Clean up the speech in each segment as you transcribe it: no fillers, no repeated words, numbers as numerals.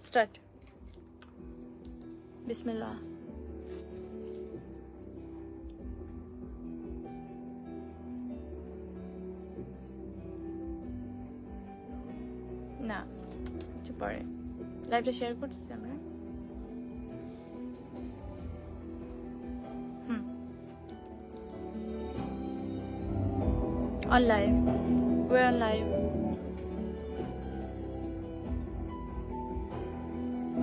Start. বিসমিল্লাহ। না একটু পরে লাইভটা শেয়ার করছি আমরা। On live. We're on live.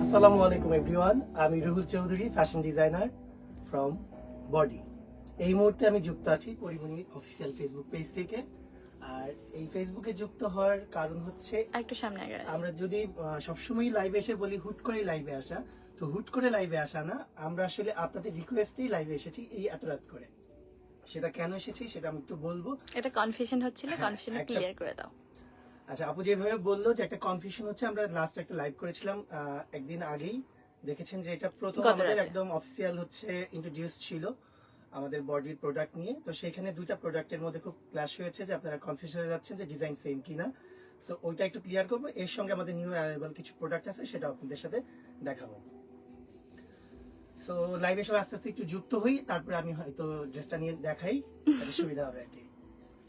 আসসালামু আলাইকুম এভরিওয়ান, আমি Ruhul Chowdhury, fashion designer from body. এই মুহূর্তে আমি যুক্ত আছি পরিমণি অফিসিয়াল ফেসবুক পেজ থেকে। আর এই ফেসবুকে যুক্ত হওয়ার কারণ হচ্ছে একটু সামনে আগে। আমরা যদি সবসময় লাইভে এসে বলি হুট করে লাইভে আসা, তো হুট করে লাইভে আসা না, আমরা আসলে আপনাদের রিকোয়েস্টেই লাইভে এসেছি এই এত রাত করে। সেটা কেন এসেছি সেটা আমি একটু বলবো। এটা কনফিউশন হচ্ছিল, কনফিউশন ক্লিয়ার করে দাও। আচ্ছা, আপু যেভাবে বললো যে একটা কনফিউশন হচ্ছে, আমরা লাস্ট একটা লাইভ করেছিলাম একদিন আগেই, দেখেছেন যে এটা প্রথম গত আমাদের রাতে। একদম অফিসিয়াল হচ্ছে ইন্ট্রোডিউস ছিল আমাদের বডির প্রোডাক্ট নিয়ে। তো সেখানে দুইটা প্রোডাক্টের মধ্যে খুব ক্ল্যাশ হয়েছে যে আপনারা কনফিউশন হয়ে যাচ্ছেন যে ডিজাইন সেম কিনা। সো ওইটা একটু ক্লিয়ার করবো। এর সঙ্গে আমাদের নিউ অ্যারাইভাল কিছু প্রোডাক্ট আছে, সেটা আপনাদের সাথে দেখাবো। সো লাইভে সবাই আস্তে আস্তে একটু যুক্ত হই, তারপরে আমি হয়তো ড্রেসটা নিয়ে দেখাই, তাহলে সুবিধা হবে আর কি।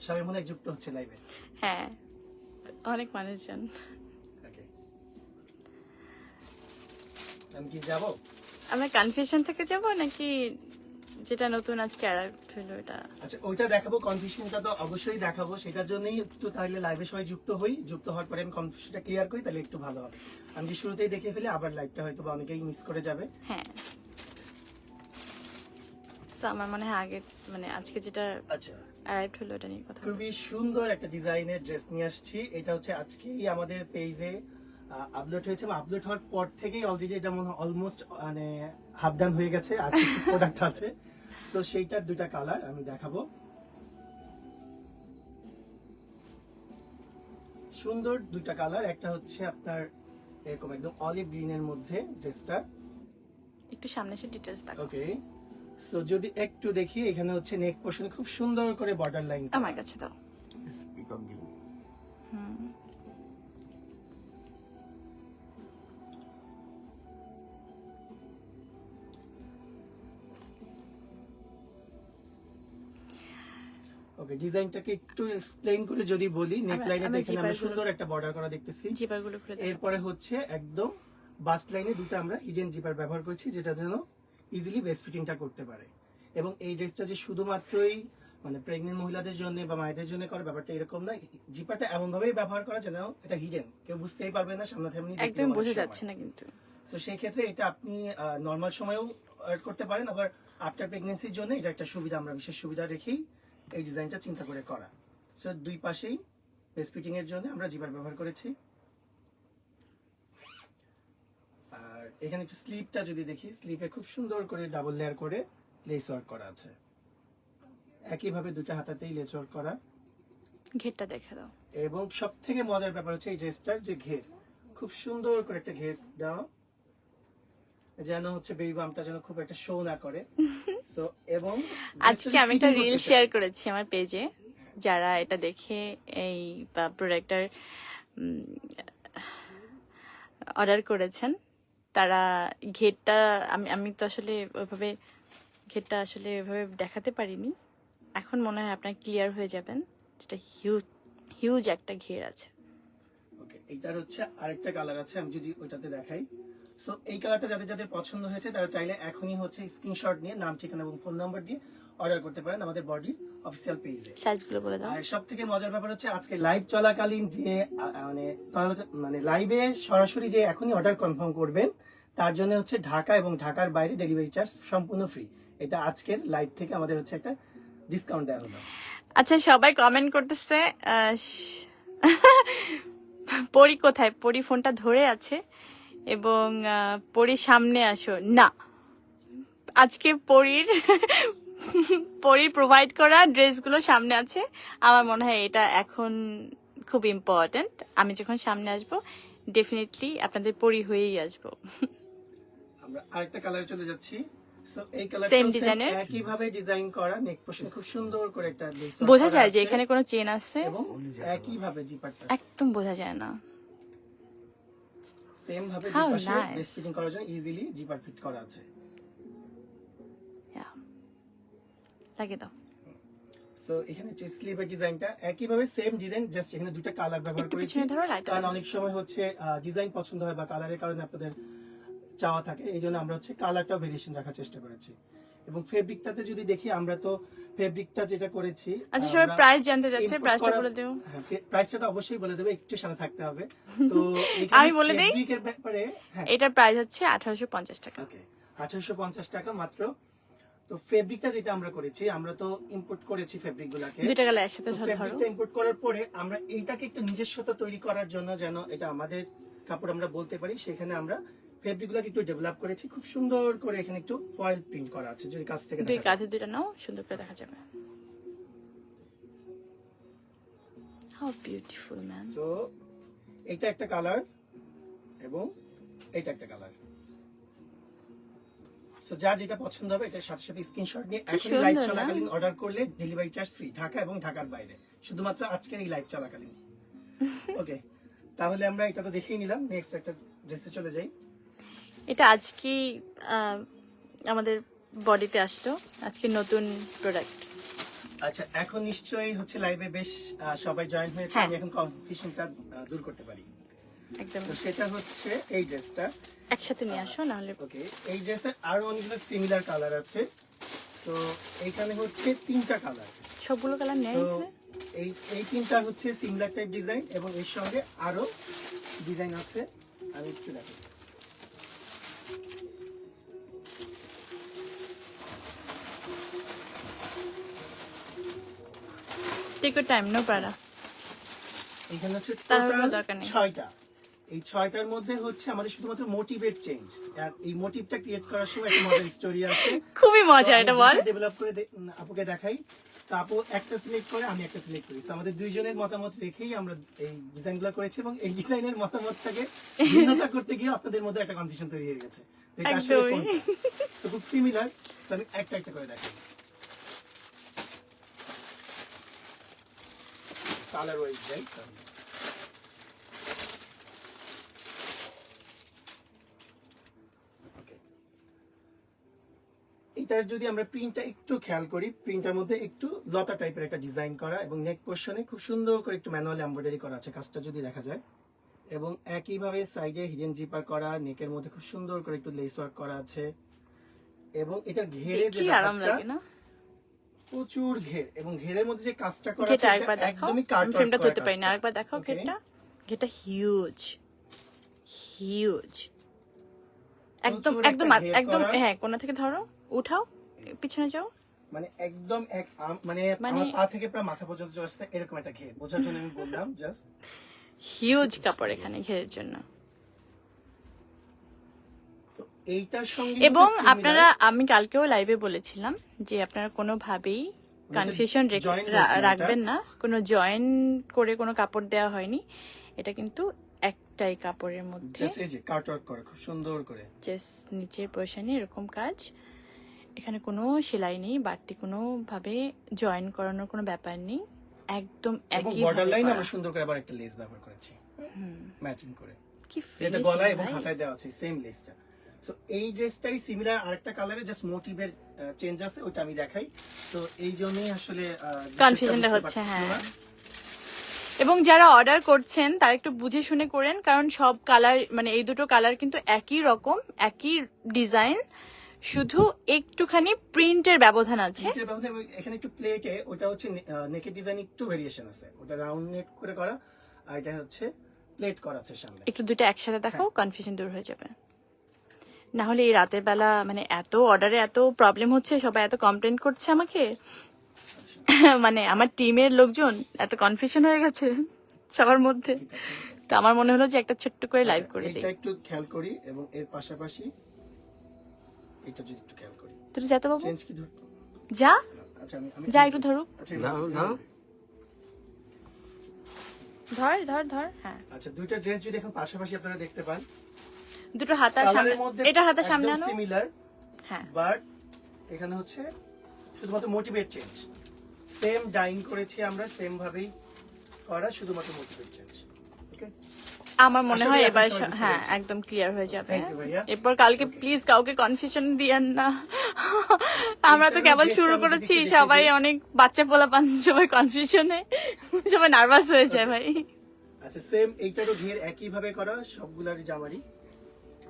সবাই মনে হয় যুক্ত হচ্ছে লাইভে। হ্যাঁ, অনেক মানুষজন। ওকে, আমি কি যাবো? আমরা কনফিউশন থেকে যাব নাকি যেটা নতুন আজকে অ্যারাইভ হলো এটা? আচ্ছা, ওইটা দেখাবো, কনফিউশনটা তো অবশ্যই দেখাবো। সেটার জন্যই একটু তাহলে লাইভে সবাই যুক্ত হই, যুক্ত হওয়ার পরে আমি কনফিউশনটা ক্লিয়ার করি, তাহলে একটু ভালো হবে। আমি যে শুরুতেই দেখে ফেলে আবার লাইভটা হয়তো বা অনেকেই মিস করে যাবে। হ্যাঁ, So, আমার মনে হয় আগে মানে আজকে যেটা আচ্ছা, অ্যারাইভ হলো এটা নিয়ে কথা খুবই সুন্দর একটা ডিজাইনের ড্রেস নিয়ে আসছি। এটা হচ্ছে আজকেই আমাদের পেজে আপলোড হয়েছে। আপলোড হওয়ার পর থেকেই অলরেডি এটা মনে হয় অলমোস্ট মানে হাফ ডান হয়ে গেছে, আর কিছু প্রোডাক্ট আছে। তো সেইটার দুইটা কালার আমি দেখাবো। সুন্দর দুইটা কালার, একটা হচ্ছে আপনার এরকম একদম অলিভ গ্রিনের মধ্যে ড্রেসটা। একটু সামনে এসে ডিটেইলস দেখো। ওকে, সো যদি একটু দেখি, এখানে হচ্ছে নেক পোর্শনে খুব সুন্দর করে বর্ডার লাইন। আমার কাছে দাও। ওকে, ডিজাইনটাকে একটু এক্সপ্লেইন করে যদি বলি, নেক লাইনে আমরা এখানে আমরা জিপারগুলো- সুন্দর একটা বর্ডার করা দেখতেছি। জিপারগুলো খুলে দাও। এরপরে হচ্ছে একদম বাস্ট লাইনে দুটো আমরা হিডেন জিপার ব্যবহার করেছি, যেটা যেন ইজিলি বেস্ট ফিটিংটা করতে পারে। এবং এই ড্রেসটা যে শুধুমাত্রই মানে প্রেগনেন্ট মহিলাদের জন্য বা মায়েদের জন্য করে, ব্যাপারটা এরকম না। জিপারটা এমন ভাবেই ব্যবহার করা যেন এটা হিডেন, কেউ বুঝতেই পারবে না, সামনাসামনি একদম বোঝা যাচ্ছে না কিন্তু। তো সেই ক্ষেত্রে এটা আপনি নর্মাল সময়েও অ্যাড করতে পারেন, আবার আফটার প্রেগনেন্সির জন্য এটা একটা সুবিধা, আমরা বিশেষ সুবিধা রেখেই এই ডিজাইনটা চিন্তা করে করা। সো দুই পাশেই বেস্ট ফিটিং এর জন্য আমরা জিপার ব্যবহার করেছি। আর এখানে একটু স্লিপটা যদি দেখি, স্লিপে খুব সুন্দর করে ডাবল লেয়ার করে লেস ওয়ার্ক করা আছে। একইভাবে দুটো হাতাতেই লেস ওয়ার্ক করা। ঘেরটা দেখে দাও। এবং সব থেকে মজার ব্যাপার হচ্ছে এই ড্রেসটার যে ঘের, খুব সুন্দর করে একটা ঘের দেওয়া, যেন হচ্ছে বেবি বামটা যেন খুব একটা শো না করে। সো এবং আজকে আমি একটা রিল শেয়ার করেছি আমার পেজে, যারা এটা দেখে এই প্রোডাক্টটার অর্ডার করেছেন তারা ঘেরটা আমি তো আসলে ওইভাবে ঘেরটা আসলে ওইভাবে দেখাতে পারিনি। এখন মনে হয় আপনার ক্লিয়ার হয়ে যাবেন, যেটা হিউজ একটা ঘের আছে। ওকে, এইটার হচ্ছে আরেকটা কালার আছে, আমি যদি ওইটাতে দেখাই। সো এই কালারটা যাদের যাদের পছন্দ হয়েছে তারা চাইলে এখনই হচ্ছে স্ক্রিনশট নিয়ে নাম, ঠিকানা এবং ফোন নাম্বার দিয়ে অর্ডার করতে পারেন আমাদের বডি অফিসিয়াল পেজে। সাইজগুলো বলে দাও। আর সব থেকে মজার ব্যাপার হচ্ছে আজকে লাইভ চলাকালীন যে মানে লাইভে সরাসরি যে এখনই অর্ডার কনফার্ম করবেন, তার জন্য হচ্ছে ঢাকা এবং ঢাকার বাইরে ডেলিভারি চার্জ সম্পূর্ণ ফ্রি। এটা আজকের লাইভ থেকে আমাদের হচ্ছে একটা ডিসকাউন্ট দেওয়া হলো। আচ্ছা, সবাই কমেন্ট করতেছে পরি কোথায়? পরি ফোনটা ধরে আছে এবং পরি সামনে আসো। না, আজকে পরির প্রোভাইড করা ড্রেসগুলো সামনে আছে। আমার মনে হয় এটা এখন খুব ইম্পর্টেন্ট। আমি যখন সামনে আসবো ডেফিনেটলি আপনাদের পরি হয়েই আসবো। আমরা আরেকটা কালারে চলে যাচ্ছি। সো এই Same কালারটা designer? একইভাবে ডিজাইন করা, নেক পোর্শন খুব সুন্দর করে একটা lace work বোঝা করা যায় যে আছে এখানে কোনো চেন আছে? এবং একইভাবে জিপারটা একদম বোঝা যায় না। সেম ভাবে How দুই পাশে nice. বেস্ট ফিটিং করার জন্য ইজিলি জিপার ফিট করা আছে। Yeah. লাগিয়ে দাও। সো এখানে যে স্লিভের ডিজাইনটা একই ভাবে সেম ডিজাইন, জাস্ট এখানে দুটো কালার ব্যবহার একটু করেছি, পিছনে ধরো, light কারণ আলো অনেক সময় হচ্ছে ডিজাইন পছন্দ হয় বা কালারের কারণে আপনাদের চাওয়া থাকে, এই জন্য আমরা হচ্ছে কালারটাও ভেরিয়েশন রাখার চেষ্টা করেছি। এবং ফেব্রিকটাতে যদি দেখি, আমরা তো ফেব্রিকটা যেটা করেছি, আচ্ছা সবাই প্রাইস জানতে যাচ্ছে, প্রাইসটা বলে দিও। প্রাইসটা তো অবশ্যই বলে দেবে, একটু সাথে থাকতে হবে। তো আমি বলে দেই, ফেব্রিকের ব্যাপারে এটার প্রাইস হচ্ছে 1850 টাকা। ওকে 1850 টাকা মাত্র। তো ফেব্রিকটা যেটা আমরা করেছি, আমরা তো ইম্পোর্ট করেছি ফেব্রিক গুলাকে, দুইটা কালার একসাথে ধরো। ফেব্রিকটা ইম্পোর্ট করার পরে আমরা এইটাকে একটু নিজস্বতা তৈরি করার জন্য, যেন এটা আমাদের কাপড় আমরা বলতে পারি, সেখানে আমরা ফেব্রিক গুলাকে একটু ডেভেলপ করেছি। খুব সুন্দর করে এখানে একটু ফয়েল প্রিন্ট করা আছে, যদি কাছ থেকে দুই দেখা যায়। কাঁধে দুইটা নাও, সুন্দর করে দেখা যাবে। How beautiful man. সো এটা একটা কালার এবং এটা একটা কালার। সো যার যেটা পছন্দ হবে এটার সাথে সাথে স্ক্রিনশট নিয়ে এখনই সুন্দর লাইভ না? চলাকালীন অর্ডার করলে ডেলিভারি চার্জ ফ্রি, ঢাকা এবং ঢাকার বাইরে, শুধুমাত্র আজকের এই লাইভ চলাকালীন। ওকে, তাহলে আমরা এটা তো দেখেই নিলাম, নেক্সট একটা ড্রেসে চলে যাই। এটা আজকে আমাদের বডিতে আসলো, আজকে নতুন প্রোডাক্ট। আচ্ছা, এখন নিশ্চয়ই হচ্ছে লাইভে বেশ সবাই জয়েন হয়েছে, হ্যাঁ। আমি এখন কনফিউশনটা দূর করতে পারি। একদম তো সেটা হচ্ছে এই ড্রেসটা। একসাথে নিয়ে আসো, নাহলে ওকে, এই ড্রেসের আরো অনেকগুলো সিমিলার কালার আছে। তো এইখানে হচ্ছে তিনটা কালার। সবগুলো কালার নেই তো এখানে? এই তিনটা হচ্ছে সিমিলার টাইপ ডিজাইন, এবং এর সঙ্গে আরো ডিজাইন আছে, আমি একটু দেখাই। টেক ইউর টাইম, নো প্যারা। এখানে হচ্ছে তাড়াহুড়ো টোটাল দরকার নেই। 6টা। এই 6টার মধ্যে হচ্ছে আমাদের শুধুমাত্র মোটিভেট চেঞ্জ, আর এই মোটিভটা ক্রিয়েট করার সময় একটা মজার স্টোরি আছে। খুবই মজা, এটা বল। ডেভেলপ করে আপুকে দেখাই। তো আপু একটা সিলেক্ট করে, আমি একটা সিলেক্ট করি। So আমাদের দুইজনের মতামত রেখেই আমরা এই ডিজাইনগুলো করেছি, এবং এই ডিজাইনের মতামতটাকে ভিন্নতা করতে গিয়ে আপনাদের মধ্যে একটা কনফিউশন তৈরি হয়ে গেছে। তো এটা আসলে একদমই। কোনটা? তো খুব সিমিলার, তো আমি একটা একটা করে দেখাই। Colour wise right. এটার যদি আমরা প্রিন্টটা একটু খেয়াল করি, প্রিন্টার মধ্যে একটু লতা টাইপের একটা ডিজাইন করা, এবং নেক পোর্শনে খুব সুন্দর করে একটু ম্যানুয়াল এমব্রয়ডারি করা আছে, কাজটা যদি দেখা যায়। এবং একইভাবে সাইডে হিডেন জিপার করা, নেকের মধ্যে খুব সুন্দর করে একটু লেস ওয়ার্ক করা আছে। এবং এটার ঘেরে যে কি আরাম ব্যাপারটা, লাগে না? প্রচুর ঘের, এবং ঘেরের মধ্যে যে কাজটা করা আছে ঘেটা এটা আরেকবার দেখাও, একদমই আমি কাট ফ্রেমটা ওয়ার্ক ধরতে করা পারি না, কাজটা। আরেকবার দেখাও। Okay? ঘেটা হিউজ, হিউজ, একদম প্রচুর একদম একটা ঘের একদম। করা। হ্যাঁ, কোনা থেকে ধরো, উঠাও, পিছনে যাও। মানে একদম মানে মানে- আমার পা থেকে প্রায় মাথা পর্যন্ত চলে আসছে, এরকম একটা ঘের, বোঝার জন্য আমি বললাম জাস্ট। হিউজ কাপড় এখানে ঘেরের জন্য। তো এইটার সঙ্গে এবং হচ্ছে similar- আপনারা, আমি কালকেও লাইভে বলেছিলাম যে আপনারা কোনোভাবেই কনফিউশন join হয়েছে না এটা। রাখবেন না, কোনো জয়েন করে কোনো কাপড় দেওয়া হয়নি, এটা কিন্তু একটাই কাপড়ের মধ্যে, জাস্ট এই যে কাট ওয়ার্ক করে খুব সুন্দর করে। জাস্ট নিচের পোর্শনে এরকম কাজ, এখানে কোনো সেলাই নেই, বাড়তি কোনো ভাবে জয়েন করানোর কোনো ব্যাপার নেই, একদম এবং একই বর্ডার লাইন ভাবে আমরা সুন্দর করে আবার একটা লেস ব্যবহার করেছি ম্যাচিং করে, কি যেটা finishing গলায় এবং ভাই। হাতায় দেওয়া আছে সেম লেসটা। সো এই ড্রেসটারই সিমিলার আরেকটা কালারে, জাস্ট মোটিভের চেঞ্জ আছে, ওটা আমি দেখাই। তো এই জন্যই আসলে কনফিউশনটা হচ্ছে, হ্যাঁ। এবং যারা অর্ডার করছেন তারা একটু বুঝে শুনে করেন, কারণ সব কালার, মানে এই দুটো কালার কিন্তু একই রকম, একই ডিজাইন, শুধু একটুখানি প্রিন্টের ব্যবধান আছে। এখানে একটু প্লেটে ওটা হচ্ছে নেকের ডিজাইন একটু ভেরিয়েশন আছে, ওটা রাউন্ড নেক করে করা, আর এটা হচ্ছে প্লেট করা আছে সামনে। একটু দুটো একসাথে দেখাও, কনফিউশন দূর হয়ে যাবে। না হলে এই রাতের বেলা মানে এত অর্ডারে এত প্রবলেম হচ্ছে, সবাই এত কমপ্লেন করছে আমাকে, মানে আমার টিমের লোকজন এত কনফিউশন হয়ে গেছে সবার মধ্যে, ঠিক আছে, তো আমার মনে হলো যে একটা ছোট্ট করে লাইভ আচ্ছা, করে দিই। এটা একটু খেয়াল করি, এবং এর পাশাপাশি এটা যদি একটু খেয়াল করি, তুই যেতে বাবু, চেঞ্জ কি ধরতো? যা আচ্ছা আমি যা একটু ধরুক, আচ্ছা ধর ধর ধর, হ্যাঁ। আচ্ছা, দুইটা ড্রেস যদি এখন পাশাপাশি আপনারা দেখতে পান, দুটো হাতার সামনে, কালারের মধ্যে এটা হাতার সামনে আনো, সিমিলার, হ্যাঁ। বাট এখানে হচ্ছে শুধুমাত্র মোটিভেট চেঞ্জ, সেম ডাইং করেছি আমরা, সেম ভাবেই করা, শুধুমাত্র মোটিভেট চেঞ্জ। ওকে, আমার মনে আশা হয় করি এবার এখন সবাই বুঝতে হ্যাঁ পেরেছে। একদম ক্লিয়ার হয়ে যাবে। Thank you ভাইয়া। এরপর কালকে প্লিজ কাউকে কনফিউশন দিয়েন না। আমরা তো এইটারও কেবল gate শুরু আমি যদি করেছি, একটু দেখিয়ে সবাই দিই। অনেক বাচ্চা পোলাপান, সবাই কনফিউশনে, সবাই নার্ভাস হয়ে যায় ভাই। আচ্ছা সেম এইটারও ঘের একই ভাবে করা সবগুলার জামারই।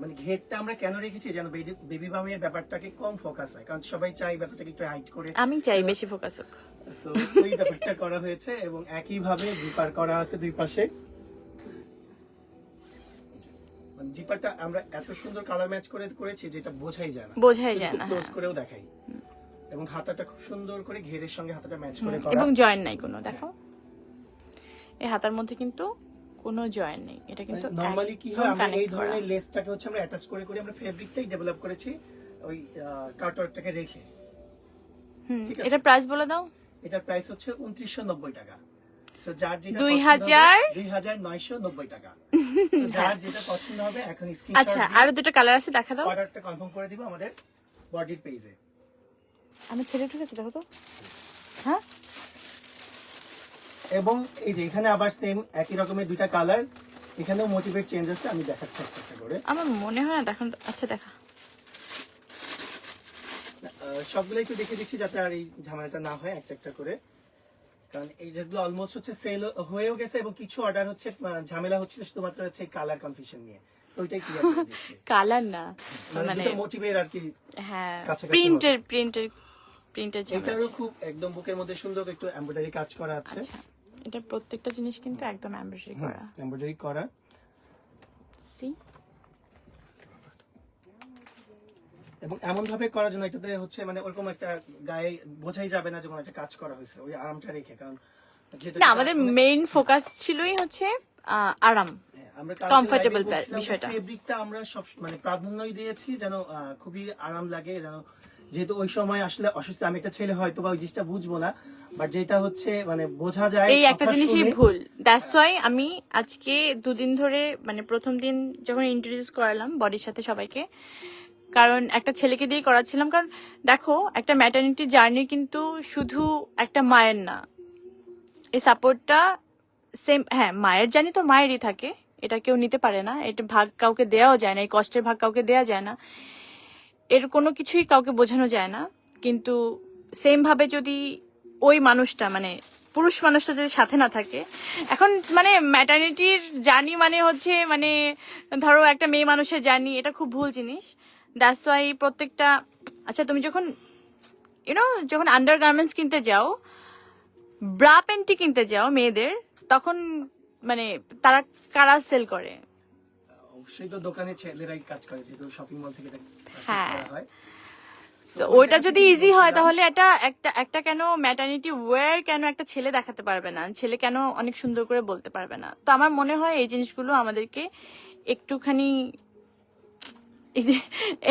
মানে ঘেরটা আমরা কেন রেখেছি যেন বেবি বামের ব্যাপারটাকে কম ফোকাস হয়, কারণ সবাই চাই ব্যাপারটাকে একটু হাইড করে। আমি চাই বেশি ফোকাস হোক। So, ওই ব্যাপারটা করা হয়েছে এবং একই ভাবে জিপার করা আছে দুই পাশে। মানে জিপারটা আমরা এত সুন্দর কালার ম্যাচ করে করেছি যেটা বোঝাই যায় না, বোঝাই যায় না, ক্লোজ হ্যাঁ। করেও দেখাই। এবং হাতাটা খুব সুন্দর করে ঘেরের সঙ্গে হাতাটা ম্যাচ করে করা। এবং জয়েন নাই কোনো, দেখো এই হাতার মধ্যে কিন্তু কোনো জয়েন নেই, এটা কিন্তু নরমালি কি একদম হয় আমরা এই connect করা। ধরনের লেসটাকে হচ্ছে আমরা অ্যাটাচ করে করে আমরা ফেব্রিকটাই ডেভেলপ করেছি ওই কাটওয়ার্কটাকে রেখে। ঠিক আছে। এটা প্রাইস বলে দাও। এটার প্রাইস হচ্ছে 2990 টাকা। সো যার যেটা 2990 টাকা। So, যার যেটা পছন্দ হবে এখন স্ক্রিনশট আচ্ছা আরো দুটো কালার আছে, দেখা দাও। অর্ডারটা কনফার্ম করে দিব আমাদের বডির পেজে। আমার ছেলে ঢুকেছে, দেখো তো। হ্যাঁ এবং এই যে এখানে আবার সেম একই রকমের দুইটা কালার, এখানেও মোটিভেট চেঞ্জ আছে, আমি দেখাচ্ছি একটা করে। আমার মনে হয় না, দেখুন। আচ্ছা দেখা। সবগুলো একটু দেখে দিচ্ছি যাতে আর এই ঝামেলাটা না হয় একটা একটা করে, কারণ এই ড্রেসগুলো অলমোস্ট হচ্ছে সেল হয়েও গেছে এবং কিছু অর্ডার হচ্ছে ঝামেলা হচ্ছিল শুধুমাত্র হচ্ছে কালার কনফিউশন নিয়ে। সো ওইটাই ক্লিয়ার করে দিচ্ছি। কালার না, মানে মানে দুটো মোটিভের আর কি। হ্যাঁ কাছাকাছি প্রিন্টের এটারও খুব একদম বুকের মধ্যে সুন্দর একটু এমব্রয়ডারি কাজ করা আছে। আচ্ছা এটা প্রত্যেকটা জিনিস কিন্তু একদম এমব্রয়ডারি করা। এমব্রয়ডারি করা সি এবং এমন ভাবে করার জন্য এটাতে হচ্ছে মানে ওরকম একটা গায়ে বোঝাই যাবে না যে কোনো একটা কাজ করা হয়েছে, ওই আরামটা রেখে। কারণ যেহেতু না, আমাদের মেইন ফোকাস ছিলই হচ্ছে আরাম, আমরা comfortable বিষয়টা। ফেব্রিকটা আমরা সব মানে প্রাধান্যই দিয়েছি যেন খুবই আরাম লাগে, যেন যেহেতু ওই সময় আসলে অসুস্থ আমি একটা ছেলে হয়তো বা ওই জিনিসটা বুঝবো না, বাট যেটা হচ্ছে মানে বোঝা যায় এই একটা কথা জিনিসই শুনে। ভুল। দ্যাটস ওয়াই আমি আজকে দুদিন ধরে, মানে প্রথম দিন যখন ইন্ট্রোডিউস করালাম বডির সাথে সবাইকে, কারণ একটা ছেলেকে দিয়ে করাচ্ছিলাম। কারণ দেখো একটা ম্যাটারনিটি জার্নি কিন্তু শুধু একটা মায়ের না, এই সাপোর্টটা সেম। হ্যাঁ মায়ের জানি তো মায়েরই থাকে, এটা কেউ নিতে পারে না, এটা ভাগ কাউকে দেওয়াও যায় না, এই কষ্টের ভাগ কাউকে দেওয়া যায় না, এর কোনো কিছুই কাউকে বোঝানো যায় না। কিন্তু সেম ভাবে যদি ওই মানুষটা, মানে পুরুষ মানুষটা যদি সাথে না থাকে, এখন মানে ম্যাটারনিটির জার্নি মানে হচ্ছে মানে ধরো একটা মেয়ে মানুষের জার্নি, এটা খুব ভুল জিনিস। দ্যাটস ওয়াই প্রত্যেকটা, আচ্ছা তুমি যখন যখন আন্ডার গার্মেন্টস কিনতে যাও, ব্রা প্যান্টি কিনতে যাও মেয়েদের, তখন মানে তারা কারা সেল করে? অবশ্যই তো দোকানে ছেলেরাই কাজ করে, যেহেতু শপিং মল থেকে হ্যাঁ। করা হয়। So, ওইটা যদি ইজি হয় তাহলে একটা কেন ম্যাটারনিটি ওয়্যার কেন একটা ছেলে দেখাতে পারবে না, ছেলে কেন অনেক সুন্দর করে বলতে পারবে না? তো আমার মনে হয় এই জিনিসগুলো আমাদেরকে একটুখানি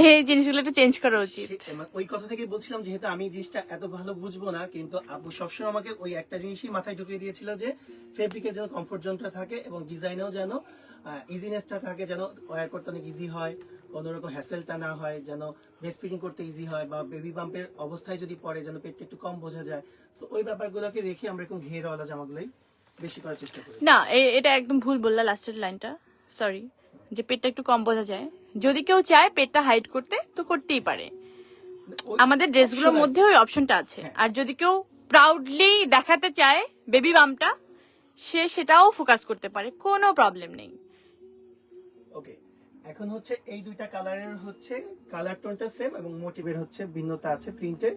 এই জিনিসগুলো একটু চেঞ্জ করা উচিত। ওই কথা থেকে বলছিলাম, যেহেতু আমি জিনিসটা এত ভালো বুঝবো না, কিন্তু আপু সবসময় আমাকে ওই একটা জিনিসই মাথায় ঢুকিয়ে দিয়েছিল যে ফেব্রিকের যেন কমফোর্ট জোনটা থাকে এবং ডিজাইনেও যেন ইজিনেসটা থাকে, যেন ওয়্যার করতে অনেক ইজি হয়, কোনো রকম হ্যাসেলটা না হয়, যেন ব্রেস্ট ফিডিং করতে ইজি হয়, বা বেবি বাম্পের অবস্থায় যদি পড়ে যেন পেটটা একটু কম বোঝা যায়। সো ওই ব্যাপারগুলোকে রেখে আমরা এরকম ঘেরওয়ালা জামাগুলোই বেশি করার চেষ্টা করি। না এটা একদম ভুল বললা লাস্টের লাইনটা, সরি, যে পেটটা একটু কম বোঝা যায়। যদি কেউ চায় পেটটা হাইড করতে তো করতেই পারে, আমাদের ড্রেসগুলোর মধ্যে ওই অপশনটা আছে। আর যদি কেউ প্রাউডলি দেখাতে চায় বেবি বামটা, সে সেটাও ফোকাস করতে পারে, কোনো প্রবলেম নেই। ওকে, এখন হচ্ছে এই দুইটা কালারের হচ্ছে কালার টোনটা সেম এবং মোটিভের হচ্ছে ভিন্নতা আছে প্রিন্টে।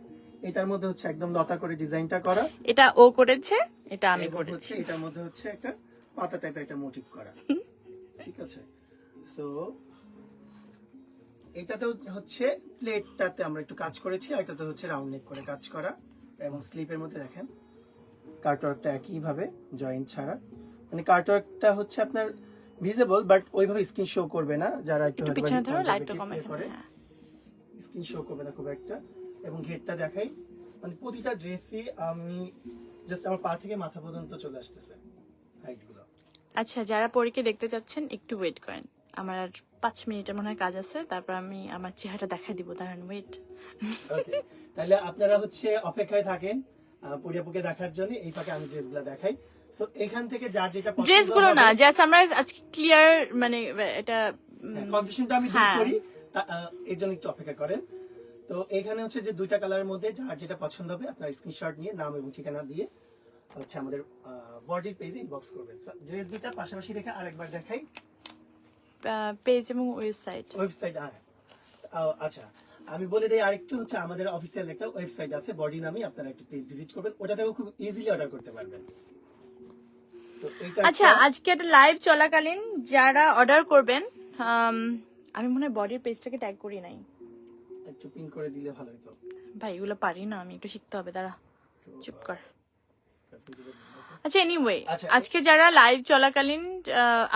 এটার মধ্যে হচ্ছে একদম লতা করে ডিজাইনটা করা, এটা ও করেছে, এটা আমি এবং করেছি। হচ্ছে এটার মধ্যে হচ্ছে একটা পাতা টাইপের একটা মোটিভ করা। ঠিক আছে, সো এটাতেও হচ্ছে প্লেটটাতে আমরা একটু কাজ করেছি, আর এটাতে হচ্ছে রাউন্ড নেক করে কাজ করা, এবং স্লিপের মধ্যে দেখেন কার্টওয়ার্কটা একই ভাবে জয়েন্ট ছাড়া। মানে কার্টওয়ার্কটা হচ্ছে আপনার ভিজিবল, বাট ওইভাবে স্ক্রিন শো করবে না, যারা একটু একটু পিছনে ধরো, লাইটটা কমে করে হ্যাঁ। স্ক্রিন শো করবে না খুব একটা। এবং ঘেরটা দেখাই, মানে প্রতিটা ড্রেসই আমি জাস্ট আমার পা থেকে মাথা পর্যন্ত চলে আসতেছে হাইট গুলো। আচ্ছা যারা পরীকে দেখতে যাচ্ছেন একটু ওয়েট করেন, আমার আর 5 মিনিটের মনে হয় কাজ আছে, তারপর আমি আমার চেহারাটা দেখাই দিব, দাঁড়ান ওয়েট। ওকে, তাহলে আপনারা হচ্ছে অপেক্ষায় থাকেন পরিয়াপুকে দেখার জন্য। এই ফাঁকে আমি ড্রেসগুলো দেখাই। সো এখান থেকে যার যেটা ড্রেস গুলো না, জাস্ট আমরা আজকে ক্লিয়ার মানে এটা কনফিউশনটা আমি দূর করি, এর জন্য একটু অপেক্ষা করেন। তো এখানে হচ্ছে যে দুইটা কালারের মধ্যে যার যেটা পছন্দ হবে আপনার স্ক্রিনশট নিয়ে নাম এবং ঠিকানা দিয়ে হচ্ছে আমাদের বডির পেজে ইনবক্স করবেন। ড্রেস দুইটা পাশাপাশি রেখে আরেকবার দেখাই পেজ এবং ওয়েবসাইট। ওয়েবসাইট। আচ্ছা, আমি বলে দিই আরেকটু হচ্ছে আমাদের অফিসিয়াল একটা ওয়েবসাইট আছে বডি নামে, আপনারা একটু প্লিজ ভিজিট করবেন, ওটাতেও খুব ইজিলি অর্ডার করতে পারবেন। So, এইটা আচ্ছা, আজকে একটা লাইভ চলাকালীন যারা অর্ডার করবেন, আমি মনে হয় বডির পেজটাকে ট্যাগ করি নাই। একটু পিন করে দিলে ভালো হতো ভাই, এগুলো পারি না আমি, একটু শিখতে হবে, দাঁড়া চুপ কর। আচ্ছা, এনিওয়ে, আচ্ছা, আজকে যারা লাইভ চলাকালীন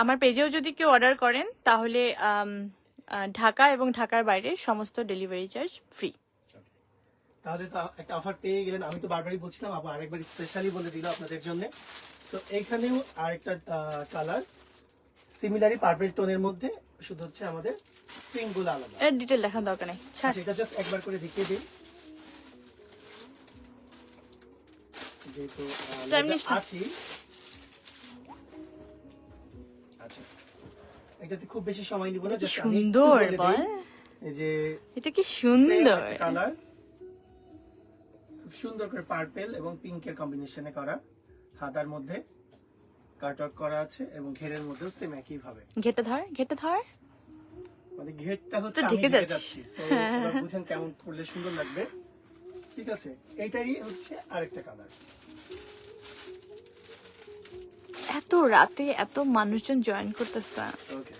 আমার পেজেও যদি কেউ অর্ডার করেন তাহলে ঢাকা এবং ঢাকার বাইরে সমস্ত ডেলিভারি চার্জ ফ্রি। তাহলে তো একটা অফার পেয়ে গেলেন। আমি তো বারবারই বলছিলাম, আবার আরেকবার স্পেশালি বলে দিল আপনাদের জন্য। তো এইখানেও আরেকটা কালার সিমিলারই পার্পল টোনের মধ্যে, শুধু হচ্ছে আমাদের প্রিন্ট গুলো আলাদা। এর ডিটেল দেখার দরকার নেই, ছাড়। এটা জাস্ট একবার করে দেখিয়ে দিই, যেহেতু আছি। আচ্ছা, এটাতে খুব বেশি সময় নিব না, জাস্ট সুন্দর বল, এই যে এটা কি সুন্দর কালার, খুব সুন্দর করে পার্পল এবং পিঙ্কের কম্বিনেশনে করা, হাতার মধ্যে কাটওয়ার্ক করা আছে এবং ঘেরের মধ্যেও সেম একই ভাবে। ঘেরটা ধর, ঘেরটা ধর, মানে ঘেরটা হচ্ছে তো আমি ঢেকে ঢেকে যাচ্ছি। যাচ্ছি, সো এবার বুঝেন কেমন করলে সুন্দর লাগবে। ঠিক আছে, এইটারই হচ্ছে আরেকটা কালার। এত রাতে এত মানুষজন জয়েন করতেছে। ওকে,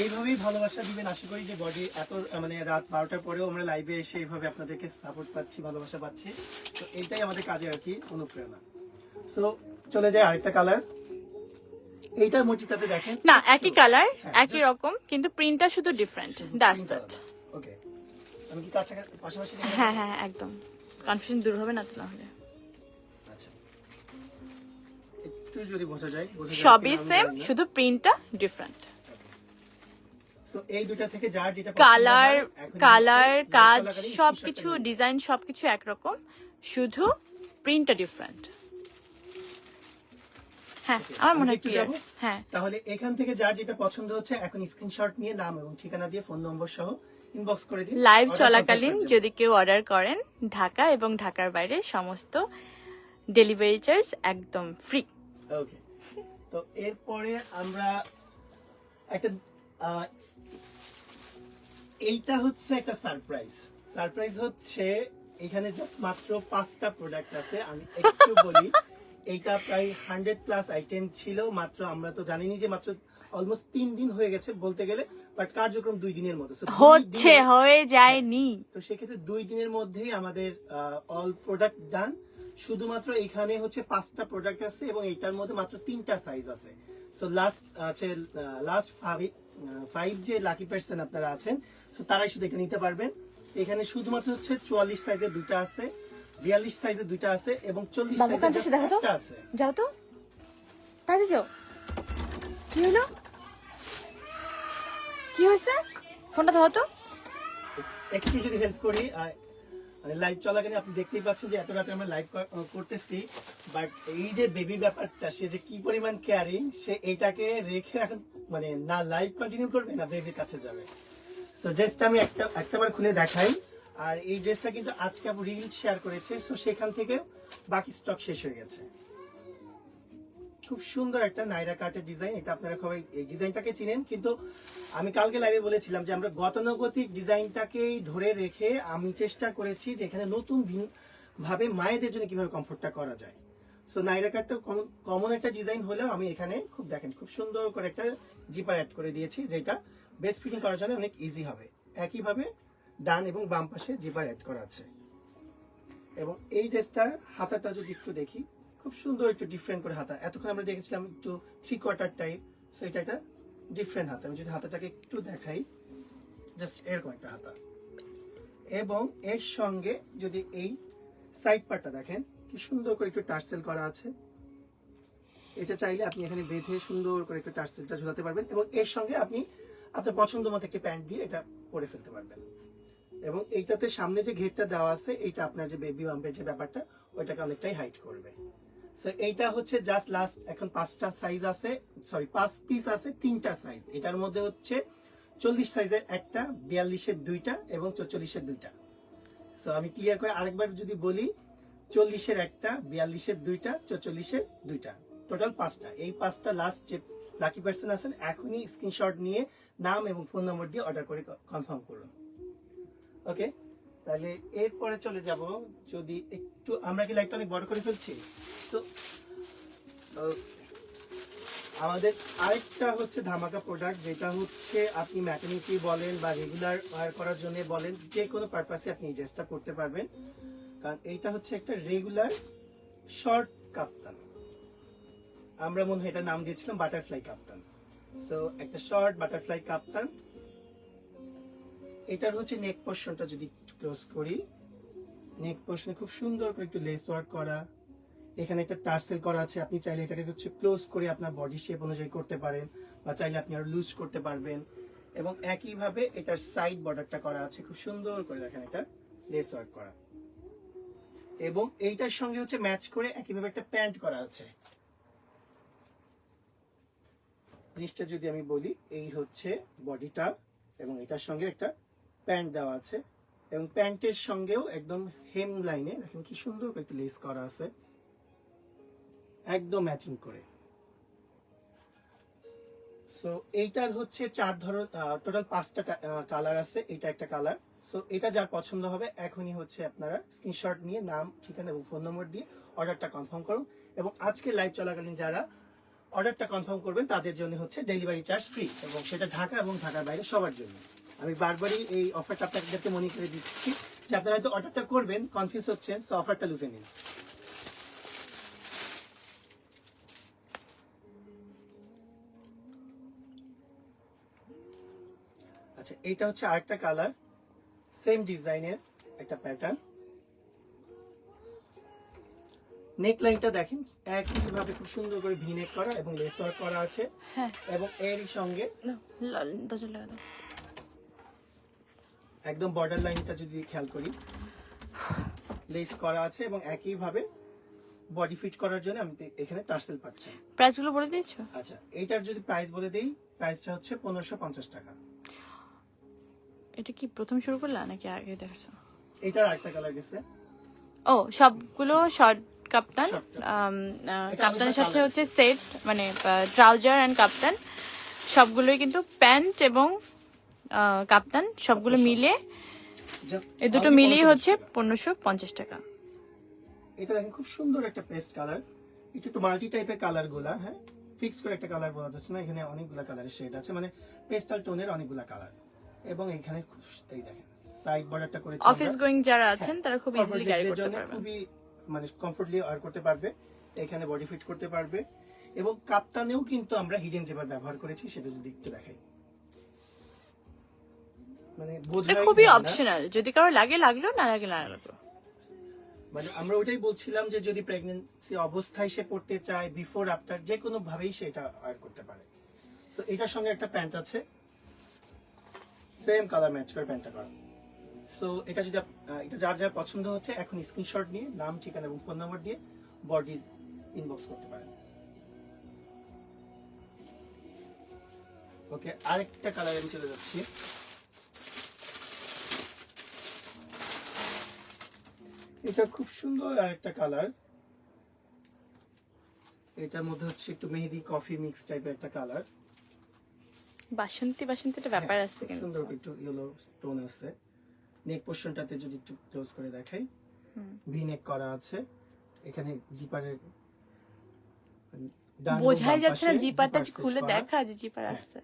এইভাবেই ভালোবাসা দিবেন। আশা করি যে বডি এত মানে রাত 12টার পরেও আমরা লাইভে এসে এইভাবে আপনাদেরকে সাপোর্ট পাচ্ছি, ভালোবাসা পাচ্ছি। তো এইটাই আমাদের কাজে আর কি অনুপ্রেরণা। সো চলে যায় আরেকটা কালার, এইটার মোটিভটাতে দেখেন না, একই কালার, হ্যাঁ, একই রকম, কিন্তু প্রিন্টটা শুধু ডিফারেন্ট, দ্যাটস ইট। ওকে, আমি কি কাছাকাছি পাশাপাশি দেখে হ্যাঁ হ্যাঁ, একদম কনফিউশন দূর হবে না তো, না হলে আচ্ছা, একটু যদি বোঝা যায় সবই সেম, শুধু প্রিন্টটা ডিফারেন্ট। সো এই দুটো থেকে যার যেটা কালার, কাজ সবকিছু, ডিজাইন সবকিছু একরকম, শুধু প্রিন্টটা ডিফারেন্ট। হ্যাঁ, আমার মনে হয় ক্লিয়ার। হ্যাঁ, তাহলে এখান থেকে যার যেটা পছন্দ হচ্ছে এখন স্ক্রিনশট নিয়ে নাম এবং ঠিকানা দিয়ে ফোন নম্বর সহ ইনবক্স করে দিন। লাইভ চলাকালীন যদি কেউ অর্ডার করেন ঢাকা এবং ঢাকার বাইরে সমস্ত ডেলিভারি চার্জ একদম ফ্রি। ওকে, তো এরপরে আমরা একটা এইটা হচ্ছে একটা সারপ্রাইজ হচ্ছে এখানে জাস্ট মাত্র 5টা প্রোডাক্ট আছে। আমি একটু বলি, এইটা প্রায় 100+ আইটেম ছিল মাত্র, আমরা তো জানিনি যে মাত্র অলমোস্ট 3 দিন হয়ে গেছে বলতে গেলে, বাট কার্যক্রম 2 দিনের মতো হচ্ছে, হয়ে যায়নি। তো সেক্ষেত্রে 2 দিনের মধ্যেই আমাদের অল প্রোডাক্ট ডান। শুধুমাত্র এখানে হচ্ছে 5টা প্রোডাক্ট আছে এবং এইটার মধ্যে মাত্র 3টা সাইজ আছে। সো লাস্ট 5 যে লাকি পার্সন আপনারা আছেন, সো তারাই শুধু এটা নিতে পারবেন। এখানে শুধুমাত্র হচ্ছে 44 সাইজের 2টা আছে, 42 সাইজের 2টা আছে এবং 40 সাইজের একটা আছে। যাও তো, তাড়াতাড়ি যাও। কি হলো, কি হয়েছে? ফোনটা ধরো তো। একটু যদি হেল্প করি, লাইভ চলাকালীন আপনি দেখতেই পাচ্ছেন যে এত রাতে আমরা লাইভ করতেছি, বাট এই যে বেবি ব্যাপারটা, সে যে কি পরিমাণ কেয়ারিং, সে এইটাকে রেখে এখন মানে না লাইভ কন্টিনিউ করবে না বেবির কাছে যাবে। সো ড্রেসটা আমি একটাবার খুলে দেখাই। আর এই ড্রেসটা কিন্তু আজকে আপু রিল শেয়ার করেছে, সো সেখান থেকে বাকি স্টক শেষ হয়ে গেছে। খুব সুন্দর একটা নাইরা কাটের ডিজাইন, এটা আপনারা সবাই এই ডিজাইনটাকে চিনেন, কিন্তু আমি কালকে লাইভে বলেছিলাম যে আমরা গতানুগতিক ডিজাইনটাকেই ধরে রেখে আমি চেষ্টা করেছি যে এখানে নতুন ভাবে মায়েদের জন্য কিভাবে কমফোর্টটা করা যায়। সো নাইরা কাটটা কমন একটা ডিজাইন হলেও আমি এখানে খুব দেখেন খুব সুন্দর করে একটা জিপার অ্যাড করে দিয়েছি, যেটা বেস্ট ফিটিং করার জন্য অনেক ইজি হবে। একইভাবে ডান এবং বাম পাশে জিপার অ্যাড করা আছে। এবং এই ড্রেসটার হাতাটা যদি একটু দেখি, খুব সুন্দর একটু ডিফারেন্ট করে হাতা। এতক্ষণ আমরা দেখেছিলাম একটু 3/4 টাইপ, সেটা একটা ডিফারেন্ট হাতা। আমি যদি হাতাটাকে একটু দেখাই, জাস্ট এরকম একটা হাতা। এবং এর সঙ্গে যদি এই সাইড পার্টটা দেখেন কি সুন্দর করে একটু টার্সেল করা আছে। এটা চাইলে আপনি এখানে বেঁধে সুন্দর করে একটু টার্সেলটা ঝুলাতে পারবেন এবং এর সঙ্গে আপনি আপনার পছন্দ মতো একটা প্যান্ট দিয়ে এটা পরে ফেলতে পারবেন। এবং এইটাতে সামনে যে ঘেরটা দেওয়া আছে, এইটা আপনার যে বেবি বাম্পের যে ব্যাপারটা, ওইটাকে অনেকটাই হাইড করবে। সো এইটা হচ্ছে জাস্ট লাস্ট, এখন 5টা সাইজ আছে, সরি 5 পিস আছে, 3টা সাইজ। এটার মধ্যে হচ্ছে 40 সাইজের একটা, 42-এর 2টা এবং 44-এর 2টা। সো আমি ক্লিয়ার করে আরেকবার যদি বলি, 40-এর একটা, 42-এর 2টা, 44-এর 2টা, টোটাল 5টা। এই 5টা লাস্ট যে লাকি পার্সন আছেন এখনই স্ক্রিনশট নিয়ে নাম এবং ফোন নম্বর দিয়ে অর্ডার করে কনফার্ম করুন। ওকে, তাহলে এরপরে চলে যাব, যদি একটু, আমরা কি লাইটটা অনেক বড় করে ফেলছি? তো আমাদের আরেকটা হচ্ছে ধামাকা প্রোডাক্ট, যেটা হচ্ছে আপনি ম্যাটারনিটি বলেন বা রেগুলার ওয়্যার করার জন্য বলেন, যে কোনো পারপাসে আপনি এই ড্রেসটা করতে পারবেন। কারণ এইটা হচ্ছে একটা রেগুলার শর্ট কাপ্তান, আমরা মনে হয় এটা নাম দিয়েছিলাম বাটারফ্লাই কাপ্তান। সো একটা শর্ট বাটারফ্লাই কাপ্তান। এটার হচ্ছে নেক পোর্শনটা যদি ক্লোজ করি, নেক পোর্শনে খুব সুন্দর করে একটু লেস ওয়ার্ক করা, এখানে একটা টার্সেল করা আছে। আপনি চাইলে এটাকে হচ্ছে ক্লোজ করে আপনার বডি শেপ অনুযায়ী করতে পারেন, বা চাইলে আপনি আরো লুজ করতে পারবেন। এবং একইভাবে এটার সাইড বর্ডারটা করা আছে খুব সুন্দর করে, দেখেন এটা লেস ওয়ার্ক করা। এবং এইটার সঙ্গে হচ্ছে ম্যাচ করে একইভাবে একটা প্যান্ট করা আছে। জিনিসটা যদি আমি বলি, এই হচ্ছে বডিটা এবং এটার সঙ্গে একটা প্যান্ট দেওয়া আছে, এবং প্যান্টের সঙ্গেও একদম হেম লাইনে দেখেন কি সুন্দর করে একটু লেস করা আছে, একদম ম্যাচিং করে। সো এইটার হচ্ছে 4 ধরন, টোটাল 5টা কালার আছে, এটা একটা কালার। সো এটা যার পছন্দ হবে এখনই হচ্ছে আপনারা স্ক্রিনশট নিয়ে নাম, ঠিকানা এবং ফোন নম্বর দিয়ে অর্ডারটা কনফার্ম করুন। এবং আজকে লাইভ চলাকালীন যারা অর্ডারটা কনফার্ম করবেন তাদের জন্য হচ্ছে ডেলিভারি চার্জ ফ্রি, এবং সেটা ঢাকা এবং ঢাকার বাইরে সবার জন্য। আমি বারবারই এই অফারটা আপনাদেরকে মনে করে দিচ্ছি যে আপনারা হয়তো অর্ডারটা করবেন, কনফিউজ হচ্ছেন, সো অফারটা লুফে নিন। আচ্ছা, এইটা হচ্ছে আরেকটা কালার, সেম ডিজাইনের একটা প্যাটার্ন। নেক লাইনটা দেখেন একইভাবে খুব সুন্দর করে ভি নেক করা এবং লেস ওয়ার্ক করা আছে। হ্যাঁ, এবং এরই সঙ্গে দরজা লাগা দাও। একদম বর্ডার লাইনটা যদি খেয়াল করি, লেস করা আছে এবং একইভাবে বডি ফিট করার জন্য আমি এখানে টার্সেল পাচ্ছি। প্রাইসগুলো বলে দিয়েছো? আচ্ছা, এইটার যদি প্রাইস বলে দেই, প্রাইসটা হচ্ছে 1550 টাকা। এটা কি প্রথম শুরু করলা নাকি আগে দেখছো? এটার আরেকটা কালার গেছে। ও, সবগুলো শর্ট কাপ্তান। Short কাপ্তান। এটা কাপ্তানের আলাদা সাথে colour হচ্ছে আছে। সেট, মানে ট্রাউজার এন্ড কাপ্তান সবগুলোই কিন্তু প্যান্ট এবং কাপ্তান সবগুলো মিলে, এই দুটো only মিলিয়ে 1550 হচ্ছে টাকা। 1550 টাকা। এটা দেখেন খুব সুন্দর একটা পেস্ট কালার, একটু মাল্টি টাইপের কালার গুলা, হ্যাঁ ফিক্স করে একটা কালার বলা যাচ্ছে না, এখানে অনেকগুলা কালারের শেড আছে, মানে পেস্টাল টোনের অনেকগুলা কালার। এবং এখানে এই দেখেন সাইড বর্ডারটা করেছি অফিস গোয়িং যারা আছেন তারা খুব ইজিলি ক্যারি করতে পারবেন, খুবই মানে কমফোর্টলি ওয়্যার করতে পারবে, এখানে বডি ফিট করতে পারবে। এবং কাপ্তানেও কিন্তু আমরা হিডেন জেবার ব্যবহার করেছি, সেটা যদি একটু দেখাই, মানে এটা বোঝাই খুবই যায় না। অপশনাল, যদি কারো লাগে লাগলো, না লাগে না লাগলো। মানে আমরা ওটাই বলছিলাম যে যদি প্রেগন্যান্সি অবস্থায় সে পড়তে চায়, বিফোর আফটার যে কোনো ভাবেই সে এটা ওয়্যার করতে পারে। সো এটার সঙ্গে একটা প্যান্ট আছে, সেম কালার ম্যাচ করে প্যান্টটা করা। সো এটা যদি এটা যার যার পছন্দ হচ্ছে এখন স্ক্রিনশট নিয়ে নাম, ঠিকানা এবং ফোন নাম্বার দিয়ে বডি ইনবক্স করতে পারেন। ওকে, আরেকটা কালার আমি চলে যাচ্ছি। এটা খুব সুন্দর আরেকটা কালার, এটার মধ্যে হচ্ছে একটু মেহেদি কফি মিক্স টাইপের একটা কালার। বাসন্তী একটা ব্যাপার আছে খুব কিন্তু। সুন্দর একটু ইয়েলো টোন আছে। নেক পোর্শনটাতে যদি একটু ক্লোজ করে দেখাই, ভি নেক করা আছে, এখানে জিপারের ডান এবং বোঝাই বাম যাচ্ছে না পাশে জিপারটা জিপার সেট খুলে করা। দেখা যে জিপার হ্যাঁ। আসছে।